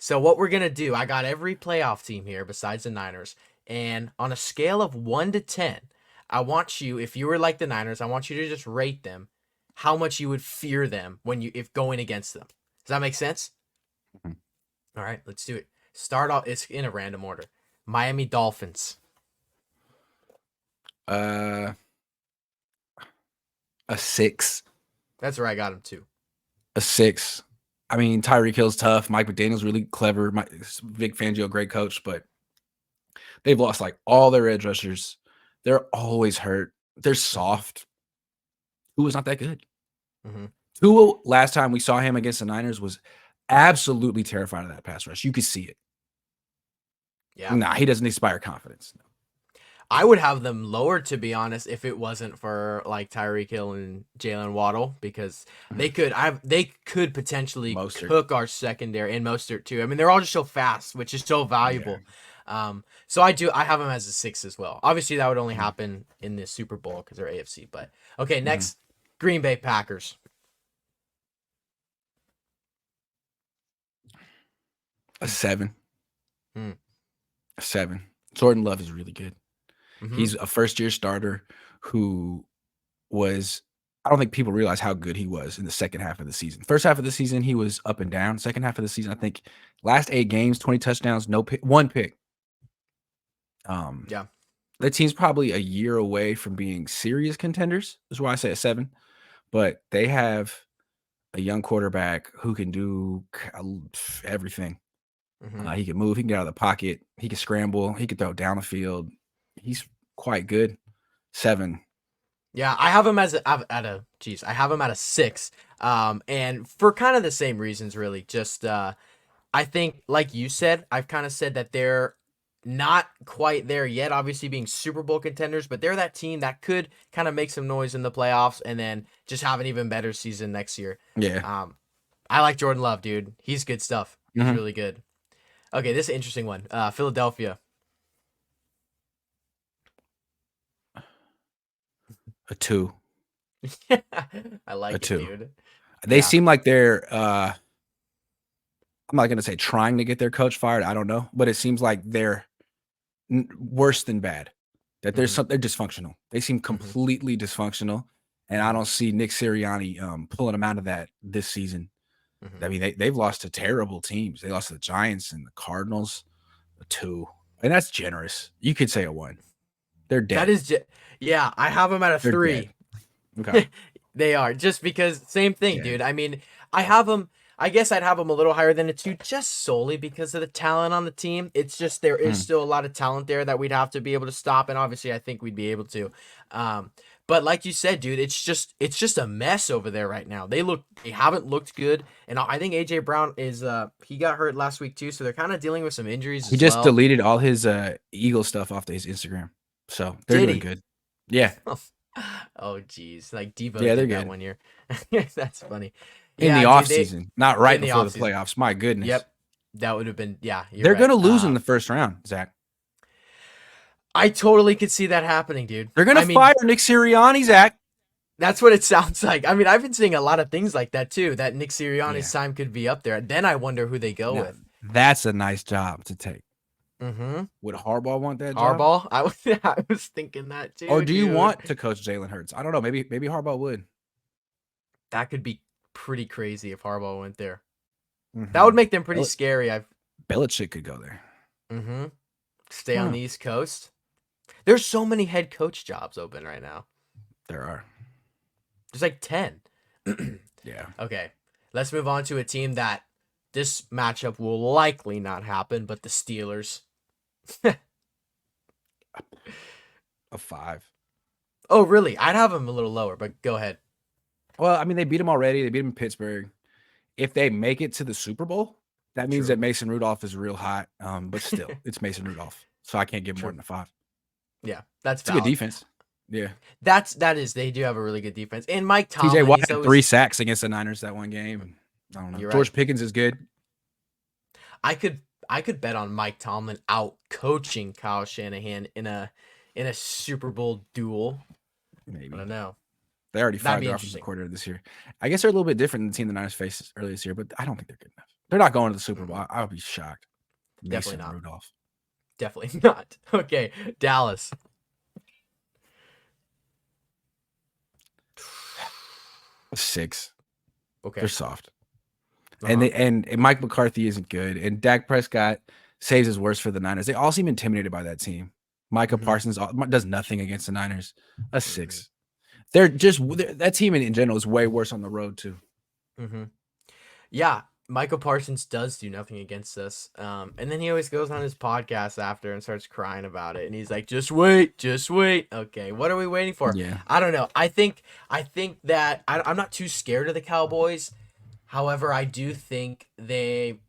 So what we're gonna do, I got every playoff team here besides the Niners, and on a scale of 1 to 10, I want you, if you were like the Niners, I want you to just rate them, how much you would fear them when you if going against them. Does that make sense? Mhm. All right, let's do it. Start off. It's in a random order. Miami Dolphins. Uh, a 6. That's where I got them too. A 6. I mean, Tyreek Hill's tough. Mike McDaniel's really clever. Vic Fangio, great coach, but they've lost like all their edge rushers. They're always hurt. They're Mm-hmm. soft. Tua's not that good. Mm-hmm. Tua, last time we saw him against the Niners, was absolutely terrified of that pass rush. You could see it. Yeah. Nah, he doesn't inspire confidence. I would have them lower, to be honest, if it wasn't for like Tyreek Hill and Jalen Waddle, because they could potentially Mostert. cook our secondary and Mostert too. I mean, they're all just so fast, which is so Yeah. valuable. So I have them as a 6 as well. Obviously, that would only Mhm. happen in the Super Bowl because they're AFC. But okay, Mhm. next, Green Bay Packers. A 7. Hmm. A 7. Jordan Love is really good. Mm-hmm. He's a first-year starter who was I don't think people realize how good he was in the second half of the season. First half of the season, he was up and down. Second half of the season, I think last 8 games, 20 touchdowns, no pick, 1 pick. Um, Yeah. that team's probably a year away from being serious contenders. That's why I say a 7. But they have a young quarterback who can do everything. Mm-hmm. He can move, he can get out of the pocket, he can scramble, he can throw down the field. He's quite good. 7. Yeah, I have him I have him at a 6. And for kind of the same reasons, really. Just I think, like you said, I've kind of said that they're not quite there yet, obviously being Super Bowl contenders, but they're that team that could kind of make some noise in the playoffs and then just have an even better season next year. Yeah. Um, I like Jordan Love, dude. He's good stuff. He's Mhm. really good. Okay, this is an interesting one. Philadelphia. A 2. I A like it, 2. dude. They Yeah. seem like they're, I'm not gonna say trying to get their coach fired, I don't know, but it seems like they're worse than bad. That Hmm. they're dysfunctional. They seem Hmm. completely dysfunctional, and I Hmm. don't see Nick Sirianni, pulling them out of that this season. Hmm. I mean, they've lost to terrible teams. They lost to the Giants and the Cardinals, a 2, and that's generous. You could say a 1. They're That dead. is just, yeah, I have them at a They're dead. 3. Okay. They are just because same thing, Dead. dude. I mean, I have them. I guess I'd have them a little higher than a 2, just solely because of the talent on the team. It's just there is Mhm. still a lot of talent there that we'd have to be able to stop, and obviously, I think we'd be able to. Um, but like you said, dude, it's just a mess over there right now. They haven't looked good, and I think AJ Brown is he got hurt last week too, so they're kind of dealing with some injuries He as just well. deleted all his, Eagle stuff off his Instagram, so they're Did doing he? good. Yeah. Oh, geez, like Debo Yeah, they're did that good. 1 year. That's funny. In the Yeah, dude, off they season, not right in the before the offseason. playoffs. My goodness. Yep. That would have been, yeah, you're They're right. gonna lose in the first round, Zach. I totally could see that happening, dude. They're gonna I mean, fire Nick Sirianni, Zach. that's what it sounds like. I mean, I've been seeing a lot of things like that too, that Nick Sirianni's Yeah. time could be up there. Then I wonder who they go Now, with. that's a nice job to take. Mm-hmm. Would Harbaugh want that job? Harbaugh? I was thinking that Or too, do you dude. want to coach Jalen Hurts? I don't know. Maybe Harbaugh would. That could be pretty crazy if Harbaugh went there. That would Mm-hmm. make them pretty scary. I've Belichick could go there. mm-hmm. Stay on Huh. the East Coast. There's so many head coach jobs open right now. There are. There's like 10. Yeah. Okay, let's move on to a team that this matchup will likely not happen, but the Steelers. A 5. Oh, really? I'd have them a little lower, but go ahead. Well, I mean, they beat him already. They beat him in Pittsburgh. If they make it to the Super Bowl, that means True. that Mason Rudolph is real hot. But still, it's Mason Rudolph, so I can't give more True. than a 5. Yeah, that's It's a good valid. defense. Yeah. That is they do have a really good defense. And Mike TJ Tomlin, Watt he's had 3 always sacks against the Niners that one game. And I don't know. you're right. George Pickens is good. I could bet on Mike Tomlin out coaching Kyle Shanahan in a Super Bowl duel. I Maybe. don't know. They already That'd fired be their offensive interesting. coordinator this year. I guess they're a little bit different than the team the Niners faced earlier this year, but I don't think they're good enough. They're not going to the Super Bowl. Mm-mm. I would be shocked. Definitely Mason not. Rudolph. Definitely not. Okay, Dallas. A 6. They're Okay. soft. Uh And huh. they and Mike McCarthy isn't good. And Dak Prescott saves his worst for the Niners. They all seem intimidated by that team. Micah Mm-hmm. Parsons does nothing against the Niners. A Mm-hmm. 6. That team in general is way worse on the road too. Mm-hmm. Yeah, Michael Parsons does do nothing against us. And then he always goes on his podcast after and starts crying about it. And he's like, just wait, just wait. Okay, what are we waiting for? Yeah. I don't know. I think that I'm not too scared of the Cowboys. However, I do think them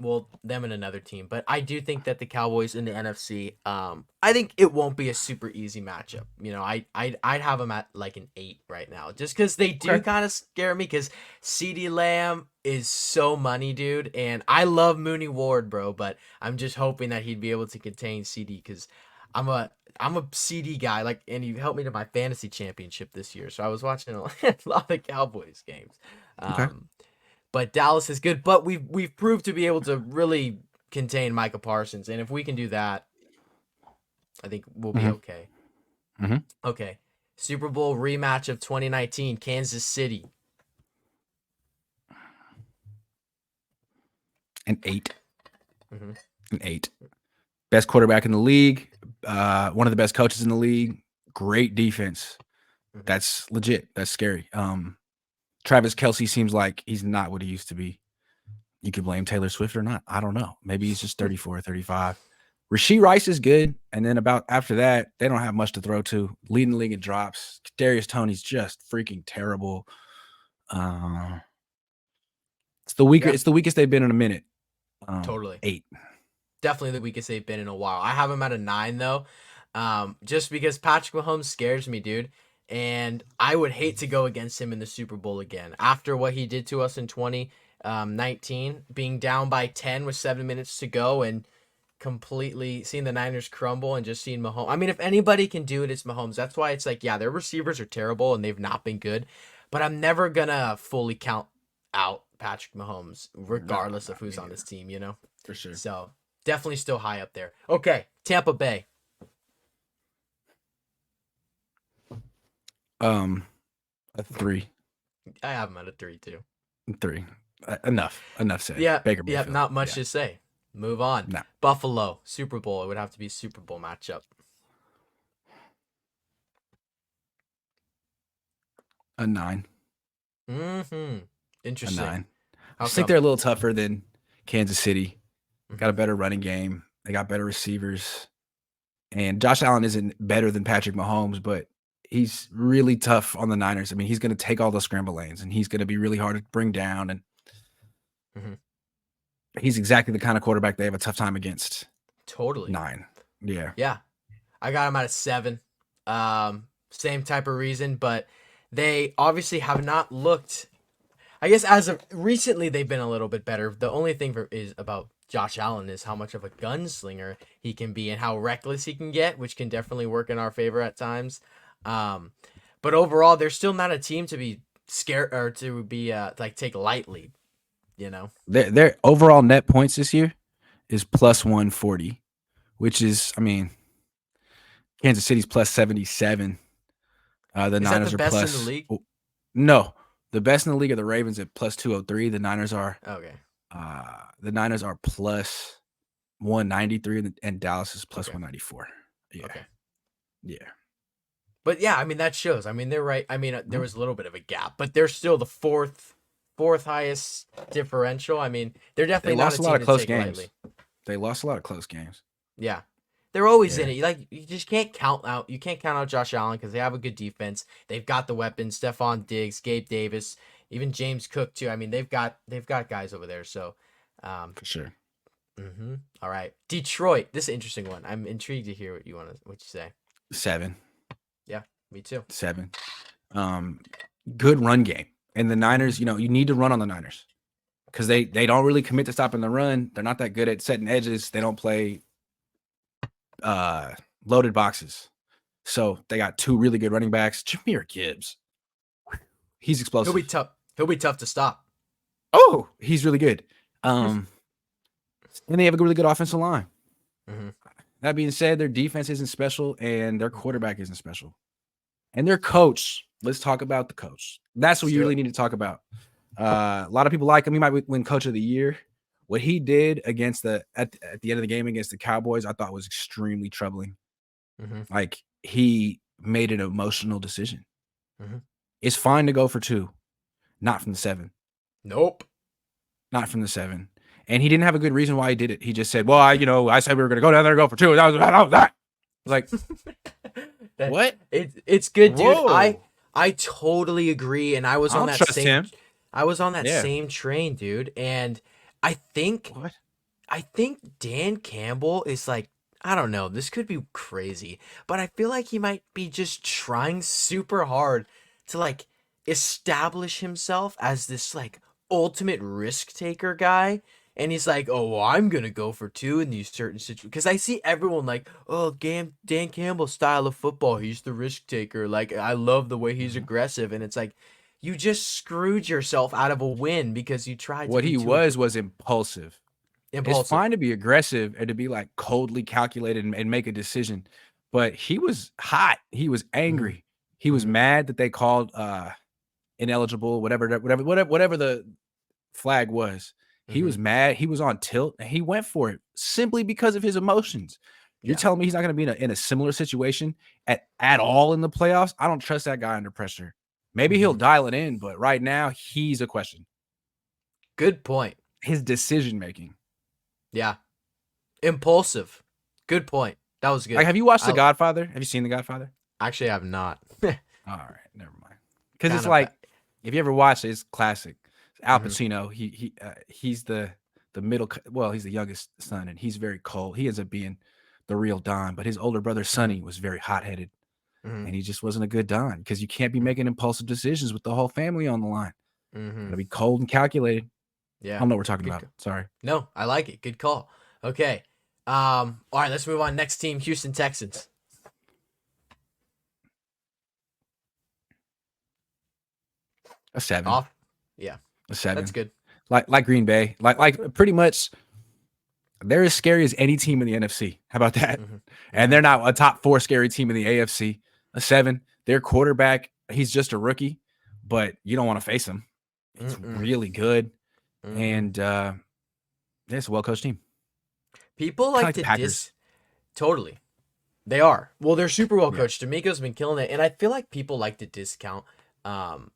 and another team, but I do think that the Cowboys in the NFC, I think it won't be a super easy matchup. I'd have them at like an 8 right now, just because they do Okay. kind of scare me. Because CeeDee Lamb is so money, dude, and I love Mooney Ward, bro. But I'm just hoping that he'd be able to contain CD because I'm a I'm a CD guy, like, and he helped me to my fantasy championship this year. So I was watching a lot of Cowboys games. Okay. Um, but Dallas is good. But we've proved to be able to really contain Micah Parsons, and if we can do that, I think we'll be Mm-hmm. okay. Mm-hmm. Okay, Super Bowl rematch of 2019, Kansas City. An 8. Mm-hmm. An 8. Best quarterback in the league. One of the best coaches in the league. Great defense. Mm-hmm. That's legit. That's scary. Travis Kelce seems like he's not what he used to be. You could blame Taylor Swift or not. I don't know. Maybe he's just 34, 35. Rasheed Rice is good. And then about after that, they don't have much to throw to. Leading the league in drops. Darius Toney's just freaking terrible. Uh, Yeah, it's the weakest they've been in a minute. totally. 8. Definitely the weakest they've been in a while. I have him at a 9 though, just because Patrick Mahomes scares me, dude. And I would hate to go against him in the Super Bowl again after what he did to us in 2019, being down by 10 with 7 minutes to go and completely seeing the Niners crumble and just seeing Mahomes. I mean, if anybody can do it, it's Mahomes. That's why it's like, yeah, their receivers are terrible and they've not been good, but I'm never gonna fully count out Patrick Mahomes, No, regardless of not me who's on this neither. team, you know? For sure. So definitely still high up there. Okay, Tampa Bay. Um, a 3. I have them at a 3 too. 3. Enough said. Yeah, Baker yeah, Mayfield. not much Yeah. to say. Move on. No. Buffalo, Super Bowl. It would have to be a Super Bowl matchup. A 9. Mm-hmm. A Interesting. 9. I How just think come? they're a little tougher than Kansas City. Got a Mm-hmm. better running game. They got better receivers. And Josh Allen isn't better than Patrick Mahomes, but he's really tough on the Niners. I mean, he's going to take all those scramble lanes and he's going to be really hard to bring down. And Mm-hmm. he's exactly the kind of quarterback they have a tough time against. Totally. 9. Yeah. Yeah, I got them at a 7. Same type of reason, but they obviously have not looked. I guess as of recently, they've been a little bit better. The only thing is about Josh Allen is how much of a gunslinger he can be and how reckless he can get, which can definitely work in our favor at times. Um, but overall, they're still not a team to be scared or to be like take lightly. You know. Their overall net points this year is plus 140, which is, I mean, Kansas City's plus 77. The Is that the Niners are best in the plus, league? oh, no, the best in the league are the Ravens at plus 203. Okay. The Niners are plus 193 and Dallas is plus Okay. 194. Yeah. Okay. Yeah. But yeah, I mean that shows. I mean they're right. I mean there Mhm. was a little bit of a gap, but they're still the fourth highest differential. I mean they're They definitely not a lost a lot team of to close take games. lightly. They lost a lot of close games. Yeah, they're always in Yeah, it. Like you just can't count out. You can't count out Josh Allen because they have a good defense. They've got the weapons. Stephon Diggs, Gabe Davis, even James Cook too. I mean they've got guys over there. So, um, for sure. all right, Detroit. This is an interesting one. I'm intrigued to hear what you say. 7. Yeah, me too. 7. Um, Good run game. And the Mm-hmm. Niners, you need to run on the Niners because they don't really commit to stopping the run. They're not that good at setting edges. They don't play uh loaded boxes. So they got 2 really good running backs. Jameer Gibbs, he's He'll be explosive. tough. He'll be tough to stop. Oh, he's really good. Um, And they have a really good offensive line. Hmm. That being said, their defense isn't special and their quarterback isn't special. And their coach, let's talk about the coach. That's what Let's you do really it. need to talk about. A lot of people like him. He might win coach of the year. What he did against at the end of the game against the Cowboys, I thought was extremely troubling. Hmm. Like he made an emotional decision. Hmm. It's fine to go for two, not from the 7. Nope. Not from the 7. And he didn't have a good reason why he did it. He just said, "Well, I said we were going to go down there and go for two. That was." Like, that what? it's good, dude. I Whoa. I totally agree, and I was I on don't that trust same him. I was on that Yeah. same train, dude. And I think What? I think Dan Campbell is like, I don't know, this could be crazy, but I feel like he might be just trying super hard to like establish himself as this like ultimate risk taker guy. And he's like, oh, well, I'm gonna go for two in these certain situations. Because I see everyone like, oh, Dan Campbell's style of football, he's the risk taker. Like, I love the way he's Mhm. aggressive. And it's like, you just screwed yourself out of a win because you tried to What be he too was impulsive. It's impulsive. fine to be aggressive and to be like coldly calculated and make a decision, but he was hot. He was Hmm. angry. He was Hmm. mad that they called ineligible, whatever the flag was. He Hmm. was mad. He was on tilt and he went for it simply because of his emotions. You're Yeah. telling me he's not going to be in a similar situation at all in the playoffs? I don't trust that guy under pressure. Maybe he'll Hmm. dial it in, but right now he's a question. Good point. His decision making. Yeah. Impulsive. Good point. That was Like, good. have you watched The I Godfather? Have you seen The Godfather? actually have not. All right, never mind. Because Kind it's of bad. like if you ever watched it, it's classic. Al Hmm. Pacino. He's the middle. Well, he's the youngest son, and he's very cold. He ends up being the real Don, but his older brother Hmm. Sonny was very hot headed, Hmm. and he just wasn't a good Don because you can't be making impulsive decisions with the whole family on the line. Got Hmm. to be cold and calculated. I Yeah. don't know what we're talking Good. about. Sorry, No, I like it. Good call. Okay. All right. Let's move on. Next team, Houston Texans. a 7, Off. Yeah. a That's 7. good. Like Green Bay, like pretty much they're as scary as any team in the NFC. How about that? Hmm. And Hmm. they're not a top 4 scary team in the AFC. A 7. Their quarterback, he's just a rookie, but you don't want to face him. He's Mm-mm. really good, Mm-mm. and it's a well coached team, People kind of like like the to Packers. totally. They are. Well, they're super well Yeah, coached. D'Amico's been killing it, and I feel like people like to discount um,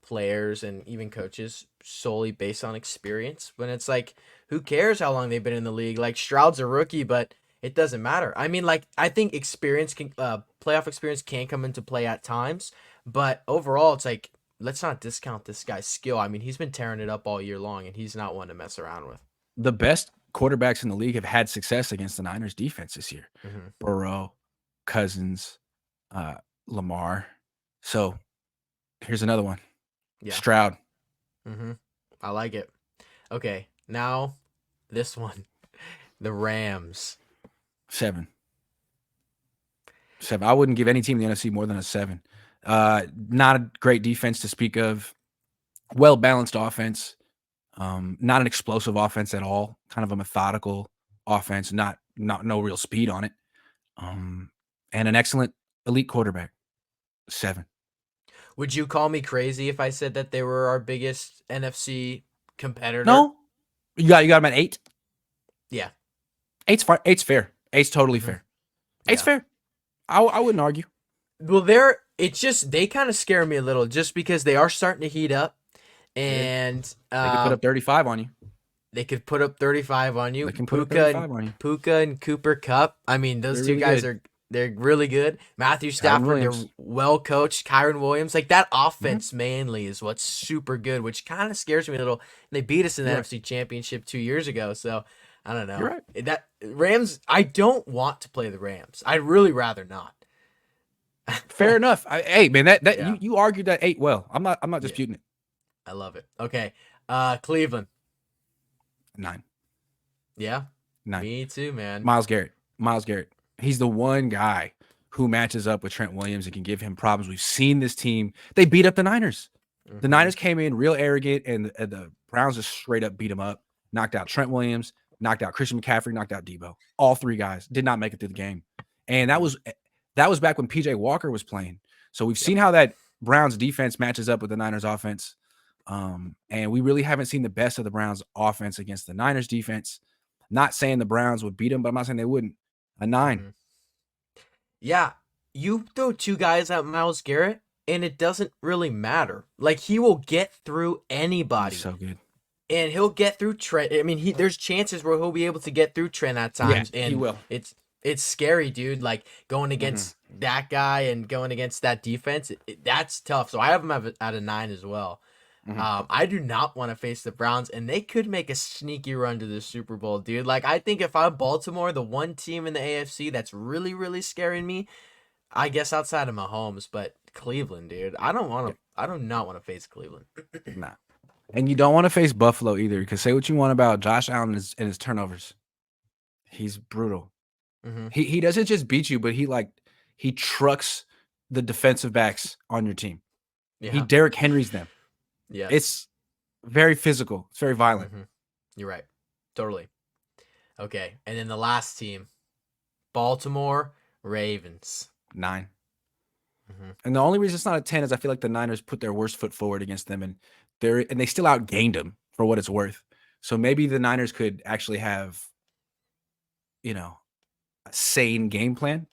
players and even coaches solely based on experience. When it's like, who cares how long they've been in the league? Like Stroud's a rookie, but it doesn't matter. I mean, like I think experience can, playoff experience can come into play at times, but overall, it's like let's not discount this guy's skill. I mean, he's been tearing it up all year long, and he's not one to mess around with. the best quarterbacks in the league have had success against the Niners defense this year. Hmm. Burrow, Cousins, uh, Lamar. So here's another one. Yeah. Stroud, Hmm. I like it. Okay, now this one. The Rams. 7. 7. I wouldn't give any team in the NFC more than a 7. Not a great defense to speak of. Well balanced offense. Not an explosive offense at all. Kind of a methodical offense. Not no real speed on it. Um, and an excellent elite quarterback. 7. Would you call me crazy if I said that they were our biggest NFC competitor? No, you got him at 8. Yeah. Eight's fine. Eight's fair. Eight's totally Hmm. fair. Eight's Yeah. fair. I wouldn't argue. Well, they're it's just they kind of scare me a little just because they are starting to heat up Yeah, and they could put up 35 on you. they could put up 35 on They you. can put up 35 on you. Puka and Cooper Cup. I mean, those They're two really guys good. are they're really good. Matthew Kyron Stafford, they're Williams. well coached. Kyron Williams, like that Mhm. offense mainly is what's super good, which kind of scares me a little. They beat us in the You're right. NFC Championship 2 years ago, so I don't You're know. right. That Rams, I don't want to play the Rams. I'd really rather not. Fair enough. Hey man, that Yeah, you argued that 8 well. I'm not yeah, disputing it. I love it. Okay, Cleveland. 9. Yeah, 9. me too, man. Miles Garrett. Miles Garrett. He's the one guy who matches up with Trent Williams and can give him problems. We've seen this team. They beat up the Niners. The Hmm. Niners came in real arrogant, and the Browns just straight up beat them up, knocked out Trent Williams, knocked out Christian McCaffrey, knocked out Debo. All three guys did not make it through the game, and that Mhm. was back when PJ Walker was playing. So we've Yep. seen how that Browns defense matches up with the Niners offense, and we really haven't seen the best of the Browns offense against the Niners defense. Not saying the Browns would beat them, but I'm not saying they wouldn't. A 9. Mhm. Yeah, you throw two guys at Miles Garrett, and it doesn't really matter. Like he will get through He's anybody, so good. and he'll get through Trent. I mean, there's chances where he'll be able to get through Trent at Yeah, times, he and will. it's scary, dude. Like going Mm-hmm. against that guy and going against that defense, that's tough. So I have him at a 9 as well. Mm-hmm. I do not want to face the Browns, and they could make a sneaky run to the Super Bowl, dude. Like I think if I'm Baltimore, the one team in the AFC that's really, really scaring me, I guess outside of Mahomes, but Cleveland, dude. I don't want Yeah, to. I do not want to face Cleveland. nah. And you don't want to face Buffalo either, because say what you want about Josh Allen and his turnovers. He's brutal. Hmm. He doesn't just beat you, but he trucks the defensive backs on your team. He Yeah. Derrick Henrys them. Yes. It's very physical. It's very violent. Hmm. You're right. Totally. Okay. And then the last team, Baltimore Ravens. 9. Hmm. And the only reason it's not a 10 is I feel like the Niners put their worst foot forward against them, and they still outgained them for what it's worth. So maybe the Niners could actually have, you know, a sane game plan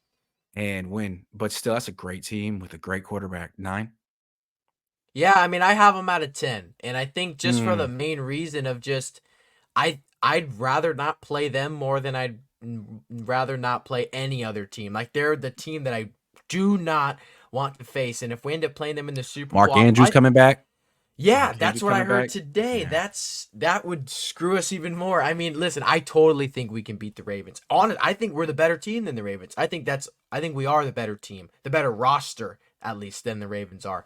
and win. But still, that's a great team with a great quarterback. 9. Yeah, I mean, I have them at a 10, and I think just for the Mm. main reason of just I'd rather not play them more than I'd rather not play any other team. Like they're the team that I do not want to face, and if we end up playing them in the Super Bowl, Mark Andrews coming back. yeah, Mark that's Andrews what I coming heard back. today. Yeah. That would screw us even more. I mean, listen, I totally think we can beat the Ravens. On it, I think we're the better team than the Ravens. I think we are the better team, the better roster at least than the Ravens are.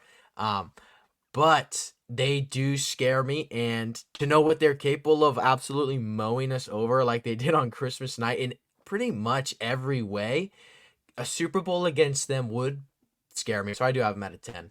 But they do scare me, and to know what they're capable of absolutely mowing us over like they did on Christmas night in pretty much every way, a Super Bowl against them would scare me. So I do have them at a 10.